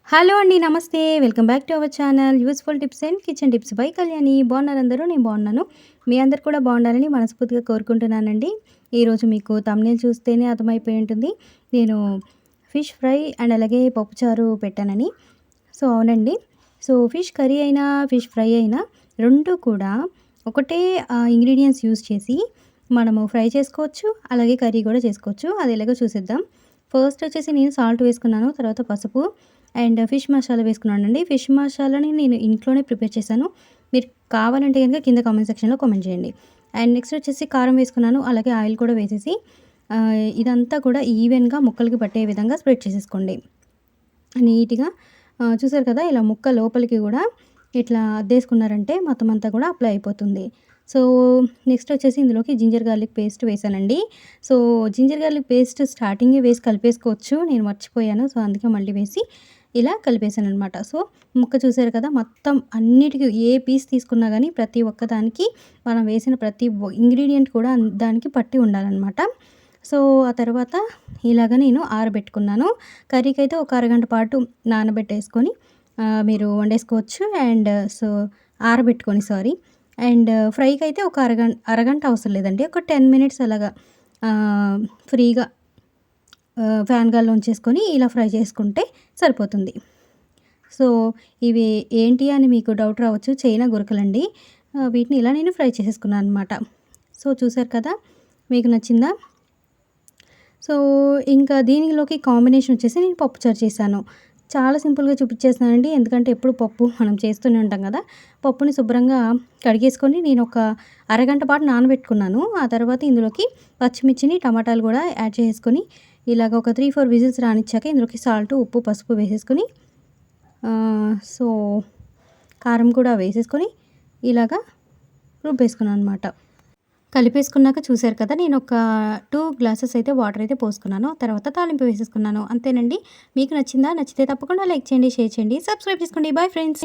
Hello అండి. నమస్తే. Welcome back to our channel useful tips and kitchen tips by Kalyani. బాగున్నారు అందరూ? నేను బాగున్నాను. మీ అందరూ కూడా బాగుండాలని మనస్ఫూర్తిగా కోరుకుంటున్నానండి. ఈరోజు మీకు థంబ్‌నెయిల్ చూస్తేనే అర్థమైపోయి ఉంటుంది. నేను ఫిష్ ఫ్రై అండ్ అలాగే పప్పుచారు పెట్టానని. సో అవునండి. సో ఫిష్ కర్రీ అయినా, ఫిష్ ఫ్రై అయినా 2 కూడా ఒకటే ఇంగ్రీడియెంట్స్ యూజ్ చేసి మనము ఫ్రై చేసుకోవచ్చు. అలాగే కర్రీ కూడా చేసుకోవచ్చు. అది ఎలాగో చూసేద్దాం. ఫస్ట్ వచ్చేసి నేను సాల్ట్ వేసుకున్నాను. తర్వాత పసుపు అండ్ ఫిష్ మసాలా వేసుకున్నానండి. ఫిష్ మసాలాని నేను ఇంట్లోనే ప్రిపేర్ చేశాను. మీరు కావాలంటే గనుక కింద కామెంట్ సెక్షన్‌లో కామెంట్ చేయండి. అండ్ నెక్స్ట్ వచ్చేసి కారం వేసుకున్నాను. అలాగే ఆయిల్ కూడా వేసేసి ఇదంతా కూడా ఈవెన్‌గా ముక్కలకి పట్టే విధంగా స్ప్రెడ్ చేసేసుకోండి. నీట్‌గా చూసారు కదా! ఇలా ముక్క లోపలికి కూడా ఇట్లా అద్దేసుకున్నారంటే మొత్తం అంతా కూడా అప్లై అయిపోతుంది. సో నెక్స్ట్ వచ్చేసి ఇందులోకి జింజర్ గార్లిక్ పేస్ట్ వేసానండి. సో జింజర్ గార్లిక్ పేస్ట్ స్టార్టింగే వేసి కలిపేసుకోవచ్చు. నేను మర్చిపోయాను. సో అందుకే మళ్ళీ వేసి ఇలా కలిపేసాననమాట. సో ముక్క చూసారు కదా! మొత్తం అన్నిటికి ఏ పీస్ తీసుకున్నా గానీ ప్రతి ఒక్క దానికి మనం వేసిన ప్రతి ఇంగ్రీడియెంట్ కూడా దానికి పట్టి ఉండాలనమాట. సో ఆ తర్వాత ఇలాగ నేను ఆరబెట్టుకున్నాను. కర్రీకైతే ఒక అరగంట పాటు నానబెట్టేసుకొని మీరు వండేసుకోవచ్చు. అండ్ సో ఆరబెట్టుకొని సారీ. అండ్ ఫ్రైకైతే ఒక అరగంట అవసరం లేదండి. ఒక 10 మినిట్స్ అలాగా ఫ్రీగా ఫ్యాన్ గాలిలో ఉంచేసుకొని ఇలా ఫ్రై చేసుకుంటే సరిపోతుంది. సో ఇవి ఏంటి అని మీకు డౌట్ రావచ్చు. చైనా గురకలండి. వీటిని ఇలా నేను ఫ్రై చేసేసుకున్నాను అనమాట. సో చూసారు కదా! మీకు నచ్చిందా? సో ఇంకా దీనిలోకి కాంబినేషన్ వచ్చేసి నేను పప్పుచారు చేశాను. చాలా సింపుల్‌గా చూపించేస్తున్నానండి. ఎందుకంటే ఎప్పుడు పప్పు మనం చేస్తూనే ఉంటాం కదా! పప్పుని శుభ్రంగా కడిగేసుకొని నేను ఒక అరగంట పాటు నానబెట్టుకున్నాను. ఆ తర్వాత ఇందులోకి పచ్చిమిర్చిని, టమాటాలు కూడా యాడ్ చేసుకొని ఇలాగ ఒక 3, 4 విజిల్స్ రానిచ్చాక ఇందులోకి సాల్ట్, ఉప్పు, పసుపు వేసేసుకొని సో కారం కూడా వేసేసుకొని ఇలాగా రుబ్బేసుకున్నాను అనమాట. కలిపేసుకున్నాక చూసారు కదా! నేను ఒక 2 గ్లాసెస్ అయితే వాటర్ అయితే పోసుకున్నాను. తర్వాత తాలింపు వేసేసుకున్నాను. అంతేనండి. మీకు నచ్చిందా? నచ్చితే తప్పకుండా లైక్ చేయండి, షేర్ చేయండి, సబ్స్క్రైబ్ చేసుకోండి. Bye friends.